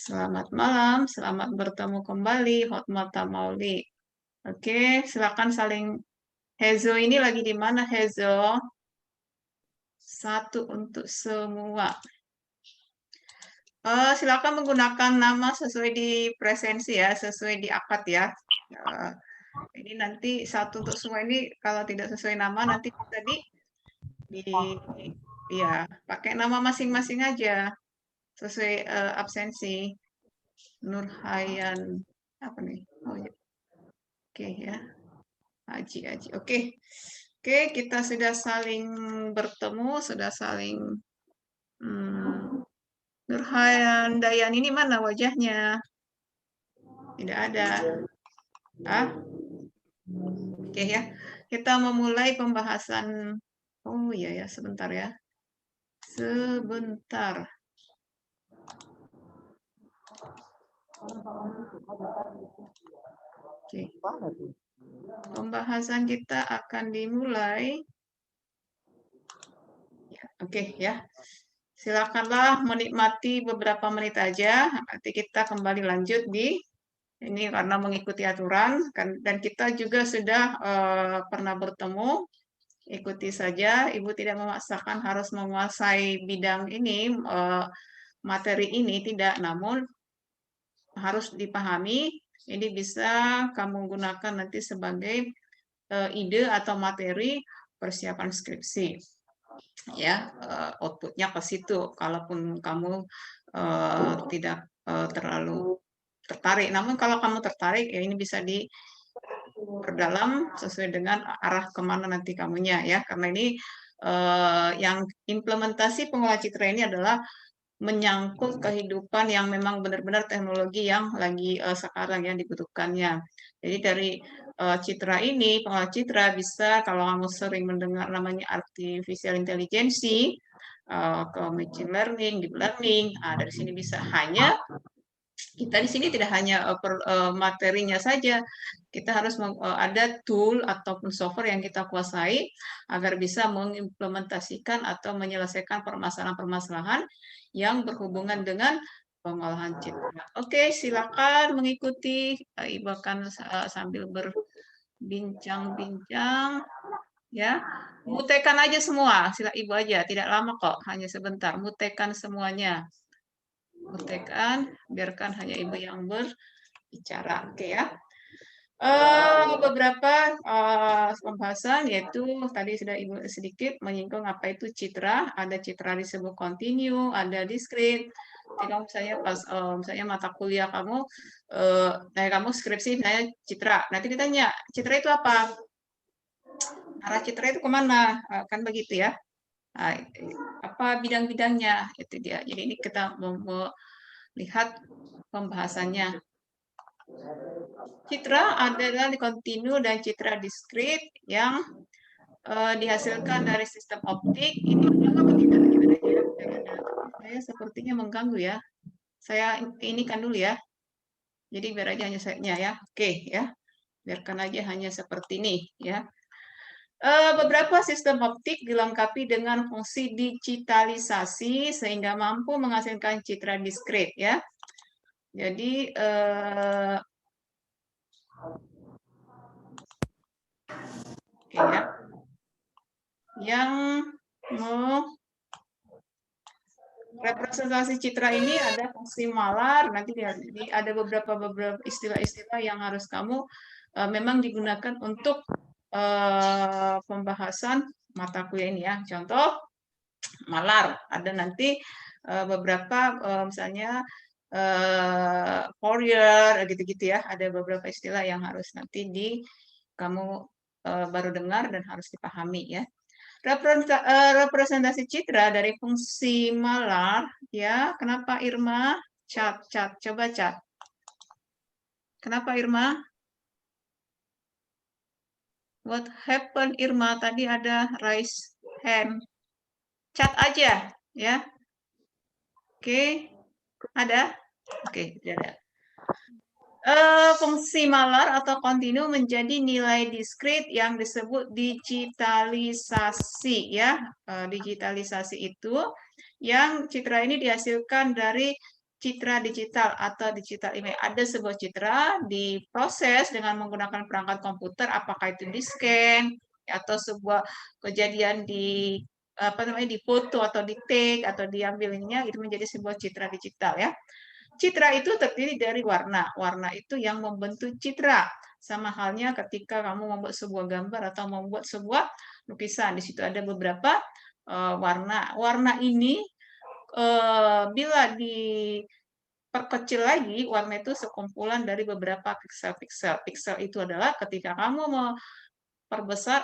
Selamat malam, selamat bertemu kembali Hotmata Mauli. Oke, silakan saling. Hezo ini lagi di mana Hezo? Satu untuk semua. Silakan menggunakan nama sesuai di presensi ya, sesuai di akad ya. Ini nanti satu untuk semua ini kalau tidak sesuai nama nanti bisa di ya pakai nama masing-masing aja sesuai absensi. Nurhayan apa nih? Oh ya, oke ya. Haji, Haji. Oke. Oke, kita sudah saling bertemu, sudah saling hmm, Nurhayan Dayan ini mana wajahnya? Tidak ada. Ah, oke ya. Kita memulai pembahasan. Oh iya ya, sebentar ya. Sebentar. Oke. Pembahasan kita akan dimulai. Ya, oke ya. Silakanlah menikmati beberapa menit aja. Nanti kita kembali lanjut di ini karena mengikuti aturan dan kita juga sudah pernah bertemu. Ikuti saja, Ibu tidak memaksakan harus menguasai bidang ini, materi ini tidak, namun harus dipahami. Ini bisa kamu gunakan nanti sebagai ide atau materi persiapan skripsi. Ya, outputnya ke situ. Kalaupun kamu tidak terlalu tertarik, namun kalau kamu tertarik ya ini bisa diperdalam sesuai dengan arah kemana nanti kamunya ya. Karena ini yang implementasi pengolah citra ini adalah menyangkut kehidupan yang memang benar-benar teknologi yang lagi sekarang yang dibutuhkannya. Jadi dari citra ini, pengolah citra bisa kalau kamu sering mendengar namanya artificial intelligence, ke machine learning, deep learning, dari sini bisa hanya kita di sini tidak hanya materinya saja, kita harus ada tool ataupun software yang kita kuasai agar bisa mengimplementasikan atau menyelesaikan permasalahan-permasalahan yang berhubungan dengan pengolahan citra. Oke, silakan mengikuti. Ibu akan sambil berbincang-bincang ya. Mutekan aja semua, sila Ibu aja, tidak lama kok, hanya sebentar. Mutekan semuanya. Mutekan, biarkan hanya Ibu yang berbicara. Oke ya. Beberapa pembahasan yaitu tadi sudah Ibu sedikit menyinggung apa itu citra. Ada citra disebut continue, ada discrete. Jadi misalnya pas misalnya mata kuliah kamu, kamu skripsi misalnya citra. Nanti ditanya citra itu apa? Arah citra itu kemana? Kan begitu ya. Apa bidang-bidangnya? Itu dia. Jadi ini kita mau lihat pembahasannya. Citra adalah kontinu dan citra diskrit yang dihasilkan dari sistem optik. Ini mengganggu apa tidak? Gimana ya? Saya sepertinya mengganggu ya. Saya ini kan dulu ya. Jadi biar aja hanya saya ya. Oke ya. Biarkan aja hanya seperti ini ya. Beberapa sistem optik dilengkapi dengan fungsi digitalisasi sehingga mampu menghasilkan citra diskrit ya. Jadi oke ya. Yang representasi citra ini ada fungsi malar, nanti ada beberapa istilah-istilah yang harus kamu memang digunakan untuk pembahasan mata kuliah ini ya. Contoh malar, ada nanti beberapa misalnya Fourier gitu-gitu ya, ada beberapa istilah yang harus nanti kamu baru dengar dan harus dipahami ya. Representasi citra dari fungsi malar ya. Kenapa Irma? Cat, coba cat. Kenapa Irma? What happened Irma? Tadi ada raise hand. Cat aja ya. Oke. Ada? Oke, ada. Fungsi malar atau kontinu menjadi nilai diskrit yang disebut digitalisasi ya. Digitalisasi itu yang citra ini dihasilkan dari citra digital atau digital image. Ada sebuah citra diproses dengan menggunakan perangkat komputer, apakah itu di-scan atau sebuah kejadian di apa namanya difoto atau di-take atau diambilnya, itu menjadi sebuah citra digital ya. Citra itu terdiri dari warna. Warna itu yang membentuk citra. Sama halnya ketika kamu membuat sebuah gambar atau membuat sebuah lukisan. Di situ ada beberapa warna. Warna ini bila diperkecil lagi, warna itu sekumpulan dari beberapa piksel-piksel. Piksel itu adalah ketika kamu memperbesar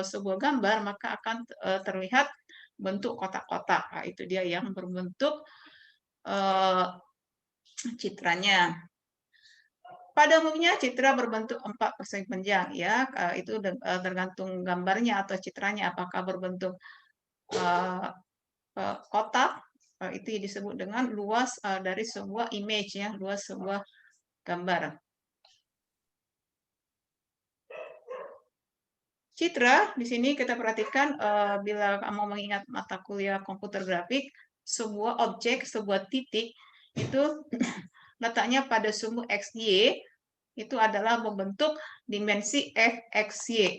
sebuah gambar, maka akan terlihat bentuk kotak-kotak. Nah, itu dia yang berbentuk citranya. Pada umumnya citra berbentuk 4 persegi panjang ya, itu tergantung gambarnya atau citranya apakah berbentuk kotak, itu disebut dengan luas dari sebuah image ya, luas sebuah gambar. Citra di sini kita perhatikan bila kamu mengingat mata kuliah komputer grafik, sebuah objek, sebuah titik itu letaknya pada sumbu XY itu adalah membentuk dimensi fxy.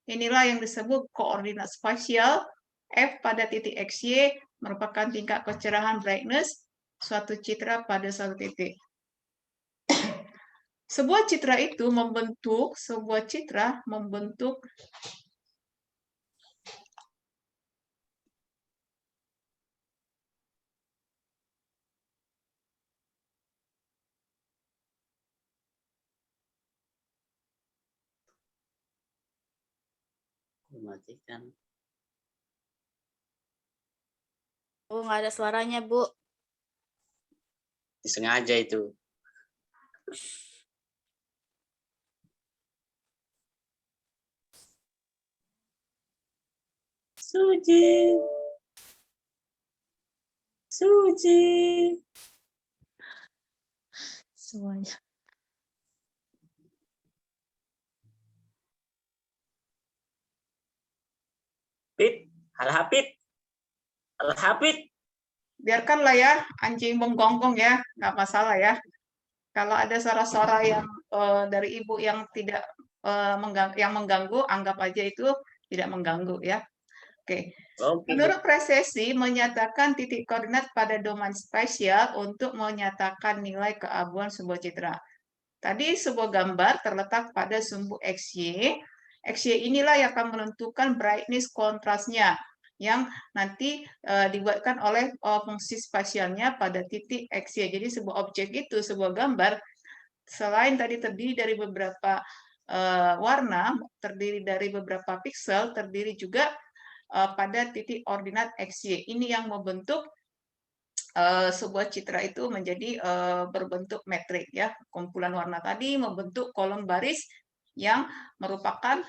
Inilah yang disebut koordinat spasial. F pada titik xy merupakan tingkat kecerahan brightness suatu citra pada suatu titik. Sebuah citra itu membentuk Matikan. Oh, nggak ada suaranya, Bu. Disengaja itu. Suci. Suci. Semuanya. Pit, Al-Hafid. Al-Hafid. Biarkanlah ya, anjing menggonggong ya, nggak masalah ya. Kalau ada suara-suara yang dari ibu yang tidak yang mengganggu, anggap aja itu tidak mengganggu ya. Oke. Menurut presesi menyatakan titik koordinat pada domain spasial untuk menyatakan nilai keabuan sebuah citra. Tadi sebuah gambar terletak pada sumbu XY. XY inilah yang akan menentukan brightness kontrasnya yang nanti dibuatkan oleh fungsi spasialnya pada titik XY. Jadi sebuah objek itu, sebuah gambar, selain tadi terdiri dari beberapa warna, terdiri dari beberapa piksel, terdiri juga pada titik ordinat XY. Ini yang membentuk sebuah citra itu menjadi berbentuk metrik ya. Kumpulan warna tadi membentuk kolom baris yang merupakan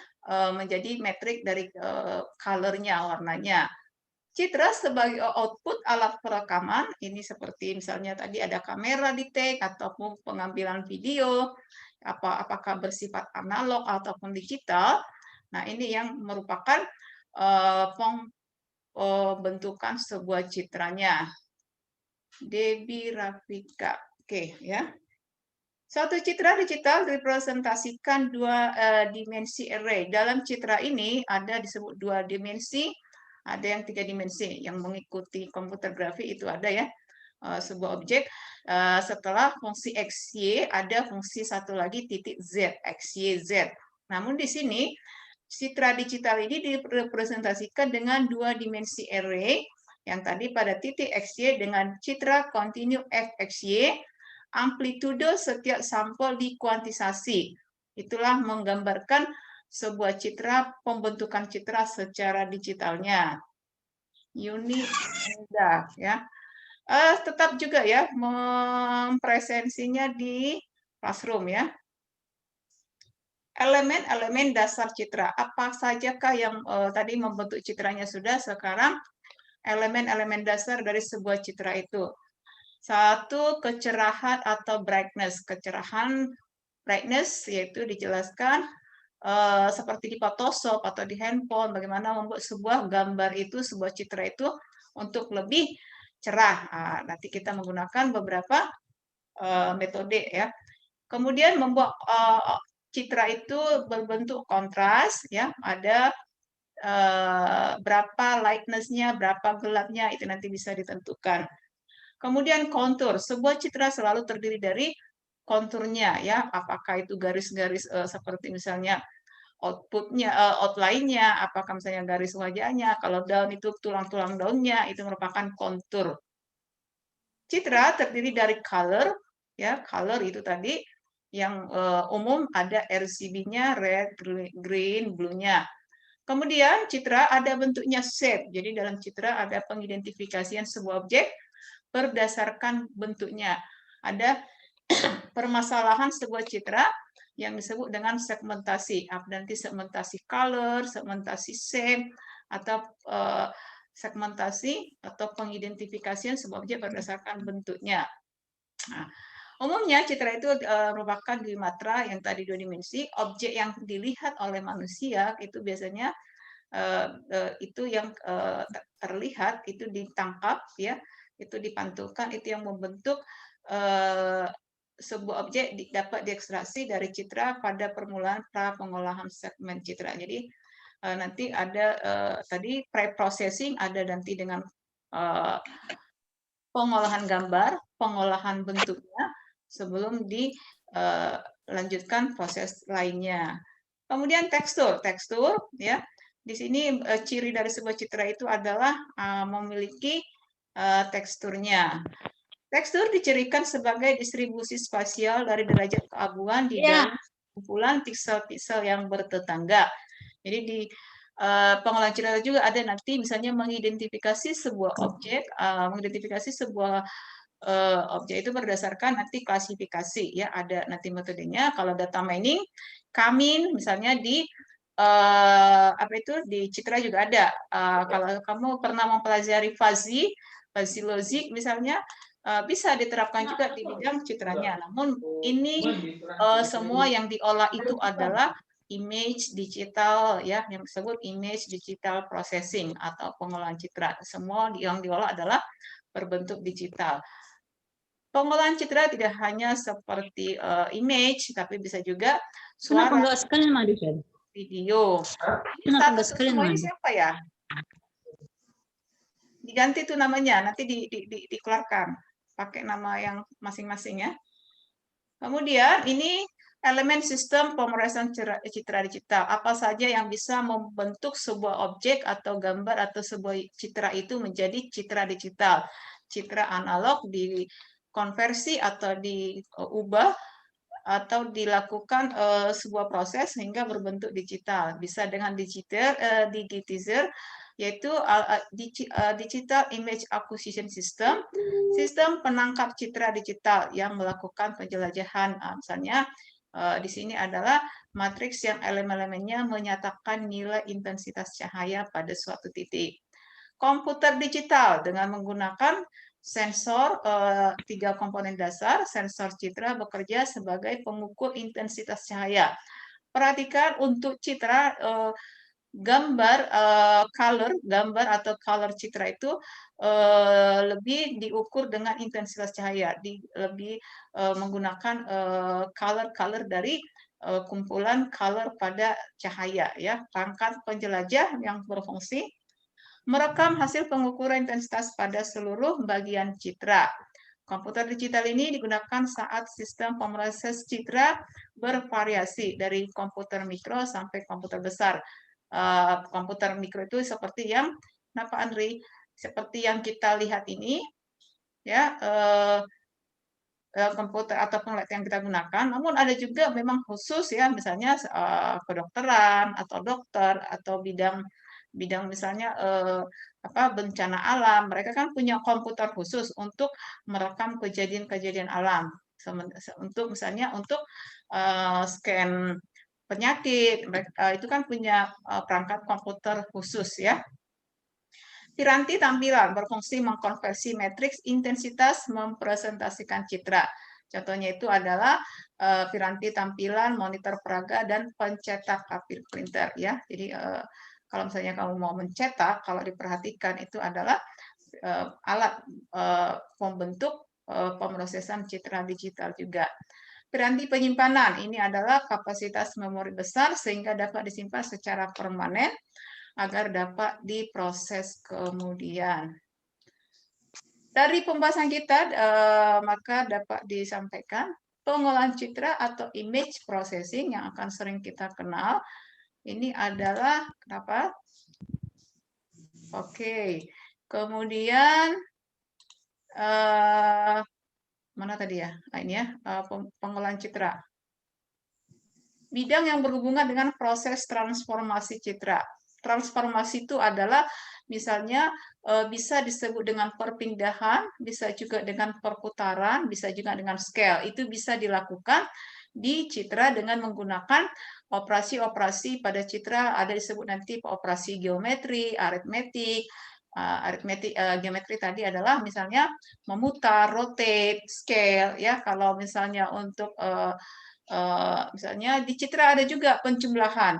menjadi metrik dari color-nya, warnanya. Citra sebagai output alat perekaman, ini seperti misalnya tadi ada kamera di take ataupun pengambilan video, apakah bersifat analog ataupun digital. Nah, ini yang merupakan pembentukan sebuah citranya. Debbie Rafika. Oke, ya. Suatu citra digital direpresentasikan dua dimensi array. Dalam citra ini ada disebut dua dimensi, ada yang 3 dimensi. Yang mengikuti komputer grafik itu ada ya, sebuah objek. Setelah fungsi XY, ada fungsi satu lagi titik Z, XY, Z. Namun di sini, citra digital ini direpresentasikan dengan dua dimensi array, yang tadi pada titik XY dengan citra kontinu fxy, amplitude setiap sampel dikuantisasi. Itulah menggambarkan sebuah citra, pembentukan citra secara digitalnya. Unik, mudah ya. Tetap juga ya mempresensinya di classroom ya. Elemen-elemen dasar citra. Apa sajakah yang tadi membentuk citranya sudah, sekarang elemen-elemen dasar dari sebuah citra itu. Satu, kecerahan atau brightness. Kecerahan, brightness, yaitu dijelaskan seperti di Photoshop atau di handphone, bagaimana membuat sebuah gambar itu, sebuah citra itu untuk lebih cerah. Nah, nanti kita menggunakan beberapa metode ya. Kemudian membuat citra itu berbentuk kontras ya, ada berapa lightness-nya, berapa gelapnya itu nanti bisa ditentukan. Kemudian kontur, sebuah citra selalu terdiri dari konturnya ya, apakah itu garis-garis seperti misalnya outputnya, outline-nya, apakah misalnya garis wajahnya, kalau daun itu tulang-tulang daunnya itu merupakan kontur. Citra terdiri dari color, ya color itu tadi yang umum ada RGB-nya, red, green, blue-nya. Kemudian citra ada bentuknya shape, jadi dalam citra ada pengidentifikasian sebuah objek berdasarkan bentuknya. Ada permasalahan sebuah citra yang disebut dengan segmentasi. Nanti segmentasi color, segmentasi shape, atau segmentasi atau pengidentifikasian sebuah objek berdasarkan bentuknya. Nah, umumnya citra itu merupakan dwi matra yang tadi 2 dimensi. Objek yang dilihat oleh manusia itu biasanya itu yang terlihat, itu ditangkap, ya, itu dipantulkan, itu yang membentuk sebuah objek dapat diekstraksi dari citra pada permulaan pra pengolahan segmen citra. Jadi nanti ada tadi pre-processing, ada nanti dengan pengolahan gambar, pengolahan bentuknya sebelum dilanjutkan proses lainnya. Kemudian tekstur, ya. Di sini ciri dari sebuah citra itu adalah memiliki teksturnya. Tekstur dicirikan sebagai distribusi spasial dari derajat keabuan di dalam kumpulan piksel-piksel yang bertetangga. Jadi di pengolahan citra juga ada nanti misalnya mengidentifikasi sebuah objek, mengidentifikasi sebuah objek itu berdasarkan nanti klasifikasi, ya, ada nanti metodenya. Kalau data mining, Kamin misalnya di apa itu di citra juga ada. Kalau kamu pernah mempelajari fuzzy logic misalnya, bisa diterapkan juga di bidang citranya. Namun ini semua yang diolah itu adalah image digital, ya, yang disebut image digital processing atau pengolahan citra. Semua yang diolah adalah berbentuk digital. Pengolahan citra tidak hanya seperti image, tapi bisa juga suara, video. Ini status semua ini siapa ya? Diganti tuh namanya, nanti dikeluarkan pakai nama yang masing-masing ya. Kemudian ini elemen sistem pemrosesan citra digital. Apa saja yang bisa membentuk sebuah objek atau gambar atau sebuah citra itu menjadi citra digital. Citra analog dikonversi atau diubah atau dilakukan sebuah proses sehingga berbentuk digital. Bisa dengan digitizer, yaitu Digital Image Acquisition System, sistem penangkap citra digital yang melakukan penjelajahan. Misalnya di sini adalah matriks yang elemen-elemennya menyatakan nilai intensitas cahaya pada suatu titik. Komputer digital dengan menggunakan sensor 3 komponen dasar, sensor citra bekerja sebagai pengukur intensitas cahaya. Perhatikan untuk citra gambar gambar atau color citra itu lebih diukur dengan intensitas cahaya, lebih menggunakan color dari kumpulan color pada cahaya, ya, perangkat penjelajah yang berfungsi merekam hasil pengukuran intensitas pada seluruh bagian citra. Komputer digital ini digunakan saat sistem pemroses citra bervariasi dari komputer mikro sampai komputer besar. Komputer mikro itu seperti yang, kenapa Andri? Seperti yang kita lihat ini, ya, komputer atau peneliti yang kita gunakan. Namun ada juga memang khusus, ya, misalnya kedokteran atau dokter atau bidang misalnya bencana alam, mereka kan punya komputer khusus untuk merekam kejadian-kejadian alam. Untuk misalnya untuk scan penyakit, itu kan punya perangkat komputer khusus, ya. Piranti tampilan berfungsi mengkonversi matriks intensitas mempresentasikan citra. Contohnya itu adalah piranti tampilan, monitor peraga, dan pencetak printer, ya. Jadi kalau misalnya kamu mau mencetak, kalau diperhatikan itu adalah alat pembentuk pemrosesan citra digital juga. Piranti penyimpanan ini adalah kapasitas memori besar sehingga dapat disimpan secara permanen agar dapat diproses kemudian. Dari pembahasan kita maka dapat disampaikan pengolahan citra atau image processing yang akan sering kita kenal ini adalah kenapa? Oke. Kemudian mana tadi ya? Nah, ini ya, pengolahan citra. Bidang yang berhubungan dengan proses transformasi citra. Transformasi itu adalah misalnya bisa disebut dengan perpindahan, bisa juga dengan perputaran, bisa juga dengan scale. Itu bisa dilakukan di citra dengan menggunakan operasi-operasi pada citra, ada disebut nanti operasi geometri, aritmetik. Geometri tadi adalah misalnya memutar, rotate, scale ya. Kalau misalnya untuk misalnya di citra ada juga penjumlahan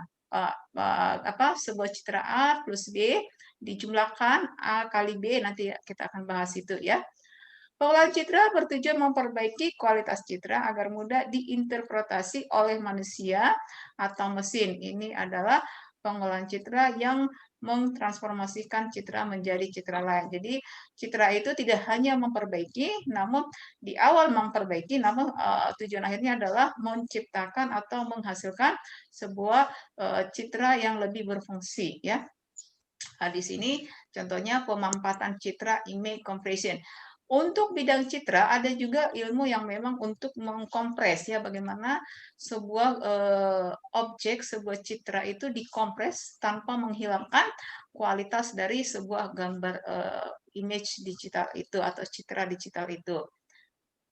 sebuah citra A plus B dijumlahkan A kali B, nanti kita akan bahas itu ya. Pengolahan citra bertujuan memperbaiki kualitas citra agar mudah diinterpretasi oleh manusia atau mesin. Ini adalah pengolahan citra yang mentransformasikan citra menjadi citra lain. Jadi citra itu tidak hanya memperbaiki, namun di awal memperbaiki, namun tujuan akhirnya adalah menciptakan atau menghasilkan sebuah citra yang lebih berfungsi ya. Nah, di sini contohnya pemampatan citra image compression. Untuk bidang citra ada juga ilmu yang memang untuk mengkompres ya, bagaimana sebuah objek, sebuah citra itu dikompres tanpa menghilangkan kualitas dari sebuah gambar image digital itu atau citra digital itu.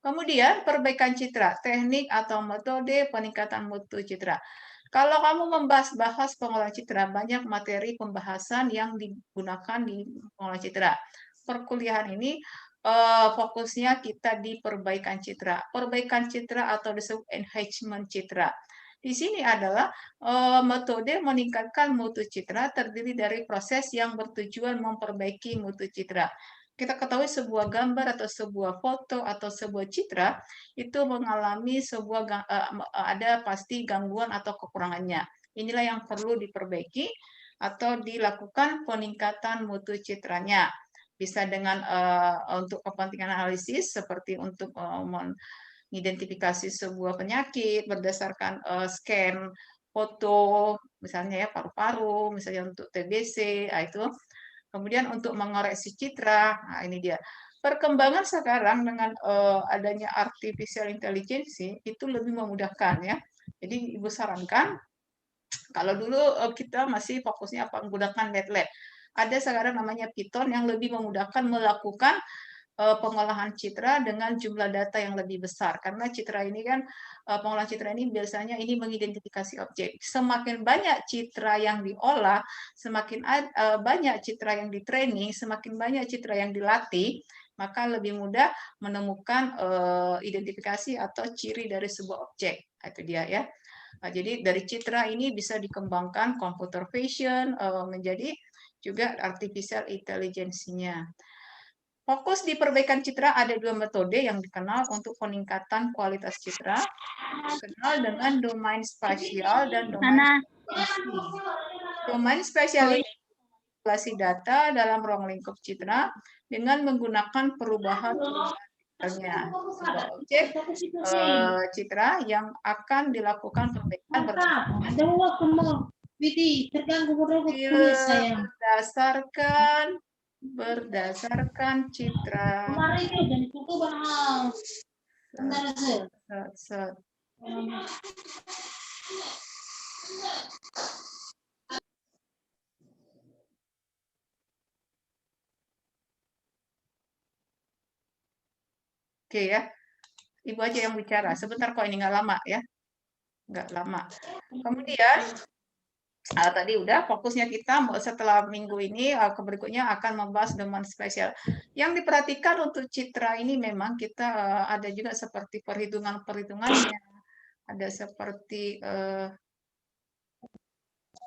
Kemudian perbaikan citra, teknik atau metode peningkatan mutu citra. Kalau kamu membahas pengolahan citra, banyak materi pembahasan yang digunakan di pengolahan citra. Perkuliahan ini fokusnya kita di perbaikan citra. Perbaikan citra atau disebut enhancement citra. Di sini adalah metode meningkatkan mutu citra terdiri dari proses yang bertujuan memperbaiki mutu citra. Kita ketahui sebuah gambar atau sebuah foto atau sebuah citra itu mengalami sebuah ada pasti gangguan atau kekurangannya. Inilah yang perlu diperbaiki atau dilakukan peningkatan mutu citranya. Bisa dengan untuk kepentingan analisis seperti untuk mengidentifikasi sebuah penyakit berdasarkan scan foto misalnya ya paru-paru, misalnya untuk TBC, itu. Kemudian untuk mengoreksi citra, nah ini dia. Perkembangan sekarang dengan adanya artificial intelligence itu lebih memudahkan ya. Jadi Ibu sarankan kalau dulu kita masih fokusnya menggunakan MATLAB. Ada sekarang namanya Python yang lebih memudahkan melakukan pengolahan citra dengan jumlah data yang lebih besar. Karena citra ini kan, pengolahan citra ini biasanya ini mengidentifikasi objek. Semakin banyak citra yang diolah, semakin banyak citra yang di-training, semakin banyak citra yang dilatih, maka lebih mudah menemukan identifikasi atau ciri dari sebuah objek. Itu dia ya. Nah, jadi dari citra ini bisa dikembangkan computer vision menjadi juga artificial intelligence-nya. Fokus di perbaikan citra ada dua metode yang dikenal untuk peningkatan kualitas citra, dikenal dengan domain spasial dan domain spasi. Domain spasial ini manipulasi data dalam ruang lingkup citra dengan menggunakan perubahan misalnya sebuah objek citra yang akan dilakukan perbaikan berdasarkan citra. Oke ya, Ibu aja yang bicara. Sebentar kok, ini nggak lama ya, nggak lama. Kemudian tadi udah fokusnya kita setelah minggu ini berikutnya akan membahas domain spasial. Yang diperhatikan untuk citra ini memang kita ada juga seperti perhitungannya, ada seperti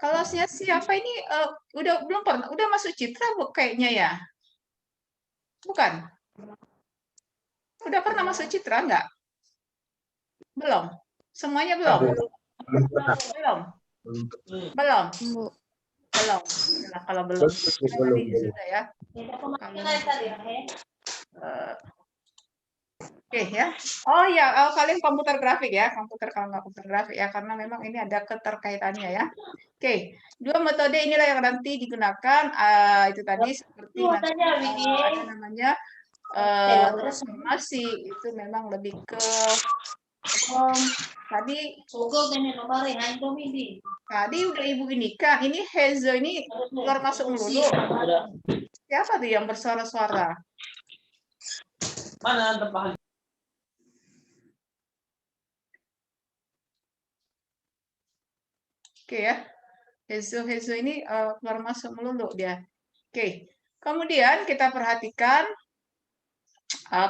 kalau siapa ini udah belum pernah udah masuk citra Bu kayaknya ya. Bukan? Udah pernah masuk Citra nggak? Belum? Semuanya belum? Belum? Belum? Bu. Belum. Nah, kalau belum, tadi sudah ya. Oke ya. Oh ya, kalian komputer grafik ya, kalau nggak komputer grafik ya, karena memang ini ada keterkaitannya ya. Oke, dua metode inilah yang nanti digunakan. Itu tadi seperti nanti ada namanya transformasi, itu memang lebih ke tadi udah Ibu ini kan, ini Hazel ini keluar masuk melulu. Siapa tuh yang bersuara-suara? Mana tempat? Oke ya, Hazel ini keluar masuk melulu dia. Oke, kemudian kita perhatikan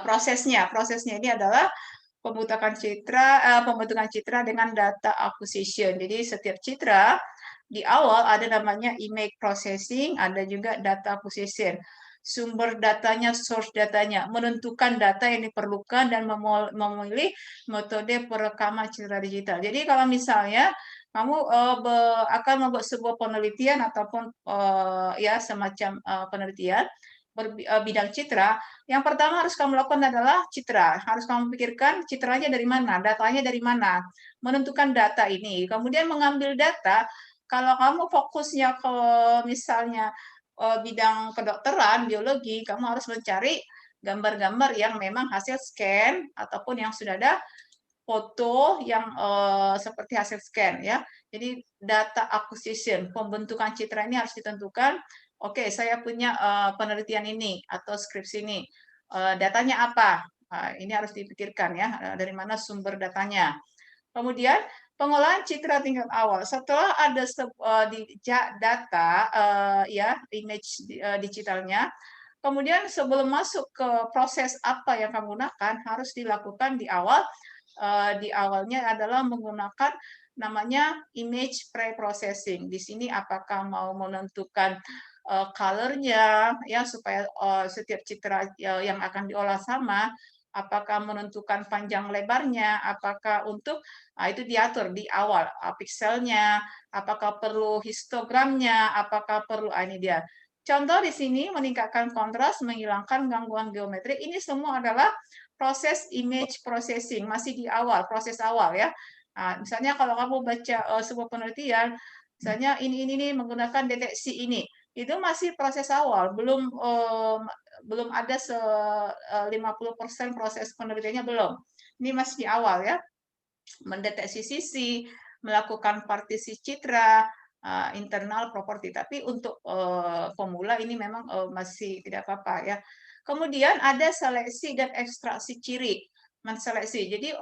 prosesnya. Prosesnya ini adalah pembentukan citra dengan data acquisition. Jadi setiap citra di awal ada namanya image processing, ada juga data acquisition. Sumber datanya, source datanya, menentukan data yang diperlukan dan memilih metode perekaman citra digital. Jadi kalau misalnya kamu akan membuat sebuah penelitian ataupun ya semacam penelitian bidang citra, yang pertama harus kamu lakukan adalah citra. Harus kamu pikirkan citranya dari mana, datanya dari mana. Menentukan data ini. Kemudian mengambil data, kalau kamu fokusnya ke misalnya bidang kedokteran, biologi, kamu harus mencari gambar-gambar yang memang hasil scan ataupun yang sudah ada foto yang seperti hasil scan ya. Jadi data acquisition, pembentukan citra ini harus ditentukan. Oke, saya punya penelitian ini atau skripsi ini. Datanya apa? Ini harus dipikirkan ya, dari mana sumber datanya. Kemudian pengolahan citra tingkat awal. Setelah ada data ya image digitalnya, kemudian sebelum masuk ke proses apa yang kamu gunakan harus dilakukan di awal. Di awalnya adalah menggunakan namanya image pre-processing. Di sini apakah mau menentukan color-nya ya supaya setiap citra yang akan diolah sama, apakah menentukan panjang lebarnya, apakah untuk itu diatur di awal pixelnya, apakah perlu histogramnya, apakah perlu ini dia. Contoh di sini meningkatkan kontras, menghilangkan gangguan geometri. Ini semua adalah proses image processing, masih di awal, proses awal ya. Nah, misalnya kalau kamu baca sebuah penelitian, misalnya ini menggunakan deteksi ini, itu masih proses awal, belum ada 50% proses penelitiannya belum. Ini masih di awal ya. Mendeteksi sisi, melakukan partisi citra, internal properti. Tapi untuk pemula ini memang masih tidak apa-apa ya. Kemudian ada seleksi dan ekstraksi ciri. Menseleksi. Jadi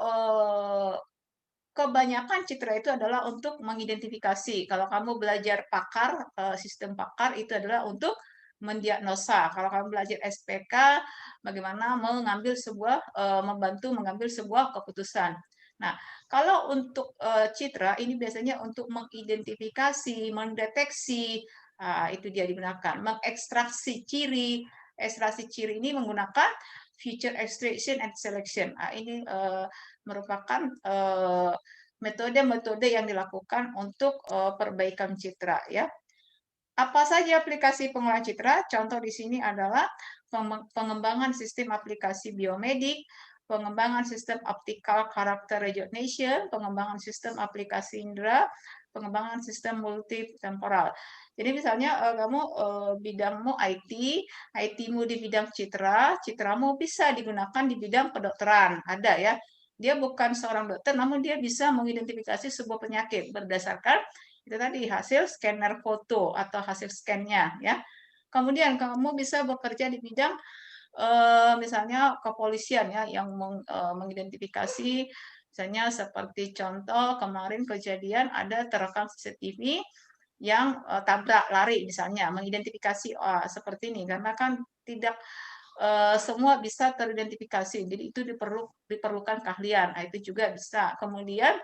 kebanyakan citra itu adalah untuk mengidentifikasi. Kalau kamu belajar pakar, sistem pakar itu adalah untuk mendiagnosa. Kalau kamu belajar SPK, bagaimana membantu mengambil sebuah keputusan. Nah, kalau untuk citra ini biasanya untuk mengidentifikasi, mendeteksi, itu dia digunakan. Mengekstraksi ciri. Ekstraksi ciri ini menggunakan feature extraction and selection. Ini merupakan metode-metode yang dilakukan untuk perbaikan citra ya. Apa saja aplikasi pengolahan citra? Contoh di sini adalah pengembangan sistem aplikasi biomedik, pengembangan sistem optical character recognition, pengembangan sistem aplikasi indera, pengembangan sistem multitemporal. Jadi misalnya kamu bidangmu IT, IT-mu di bidang citra, citramu bisa digunakan di bidang kedokteran, ada ya. Dia bukan seorang dokter, namun dia bisa mengidentifikasi sebuah penyakit berdasarkan itu tadi hasil scanner foto atau hasil scan-nya ya. Kemudian kamu bisa bekerja di bidang misalnya kepolisian ya yang mengidentifikasi misalnya seperti contoh kemarin kejadian ada terekam CCTV yang tabrak lari misalnya mengidentifikasi seperti ini karena kan tidak semua bisa teridentifikasi jadi itu diperlukan keahlian. Nah, itu juga bisa. Kemudian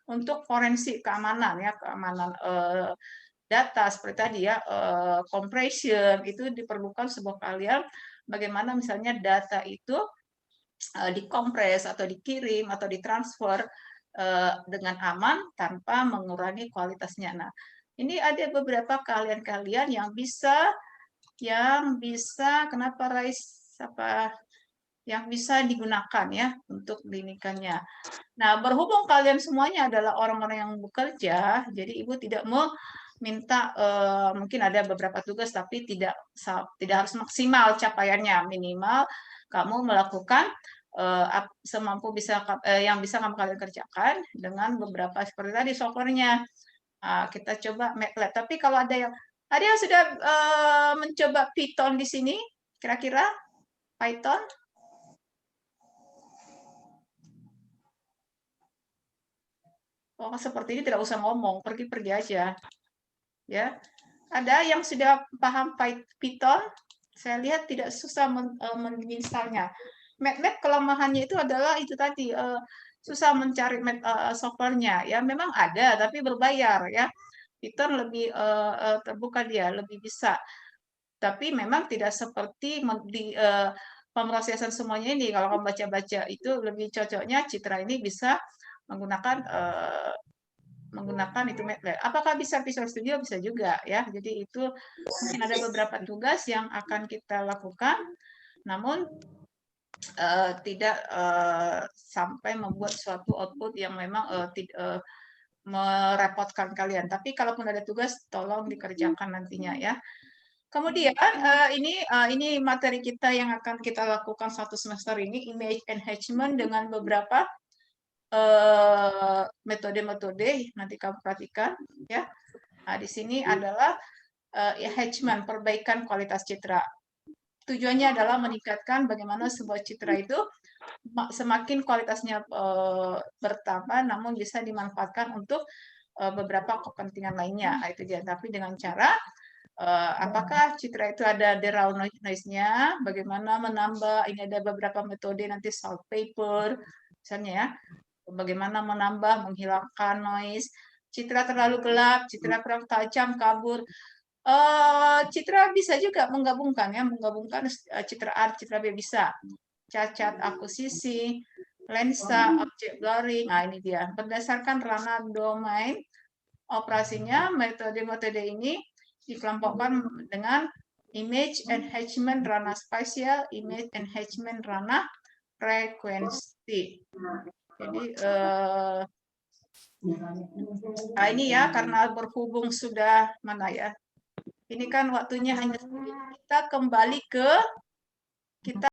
untuk forensik keamanan ya keamanan data seperti tadi ya compression itu diperlukan sebuah keahlian bagaimana misalnya data itu dikompres atau dikirim atau ditransfer dengan aman tanpa mengurangi kualitasnya. Nah, ini ada beberapa keahlian-keahlian yang bisa kenapa Rais yang bisa digunakan ya untuk klinikannya. Nah, berhubung kalian semuanya adalah orang-orang yang bekerja, jadi Ibu tidak minta mungkin ada beberapa tugas tapi tidak harus maksimal capaiannya, minimal kamu melakukan semampu yang bisa kamu kalian kerjakan dengan beberapa seperti tadi softwarenya. Kita coba MATLAB. Tapi kalau ada yang sudah mencoba Python di sini, kira-kira Python? Oh, seperti ini tidak usah ngomong, pergi-pergi aja. Ya, ada yang sudah paham Python? Saya lihat tidak susah menginstalnya. MATLAB kelemahannya itu adalah itu tadi susah mencari softwarenya. Ya, memang ada, tapi berbayar ya. Python lebih terbuka dia, lebih bisa. Tapi memang tidak seperti di pemrosesan semuanya ini. Kalau kamu baca-baca itu lebih cocoknya Citra ini bisa menggunakan itu MATLAB. Apakah bisa Visual Studio? Bisa juga ya. Jadi itu mungkin ada beberapa tugas yang akan kita lakukan, namun tidak sampai membuat suatu output yang memang merepotkan kalian. Tapi kalaupun ada tugas, tolong dikerjakan nantinya ya. Kemudian ini materi kita yang akan kita lakukan satu semester ini, image enhancement dengan beberapa metode-metode, nanti kamu perhatikan ya. Nah, di sini adalah enhancement, perbaikan kualitas citra. Tujuannya adalah meningkatkan bagaimana sebuah citra itu semakin kualitasnya bertambah, namun bisa dimanfaatkan untuk beberapa kepentingan lainnya. Nah, itu dia. Tapi dengan cara apakah citra itu ada raw noise-nya, bagaimana menambah, ini ada beberapa metode nanti salt paper, misalnya ya, bagaimana menambah, menghilangkan noise, citra terlalu gelap, citra kurang tajam, kabur. Citra bisa juga menggabungkan citra A, citra B bisa. Cacat akusisi, lensa, objek blurring, nah ini dia. Berdasarkan ranah domain operasinya, metode-metode ini dikelompokkan dengan image enhancement ranah spasial, image enhancement ranah frekuensi. Jadi ini ya, karena berhubung sudah mana ya, ini kan waktunya hanya kita kembali ke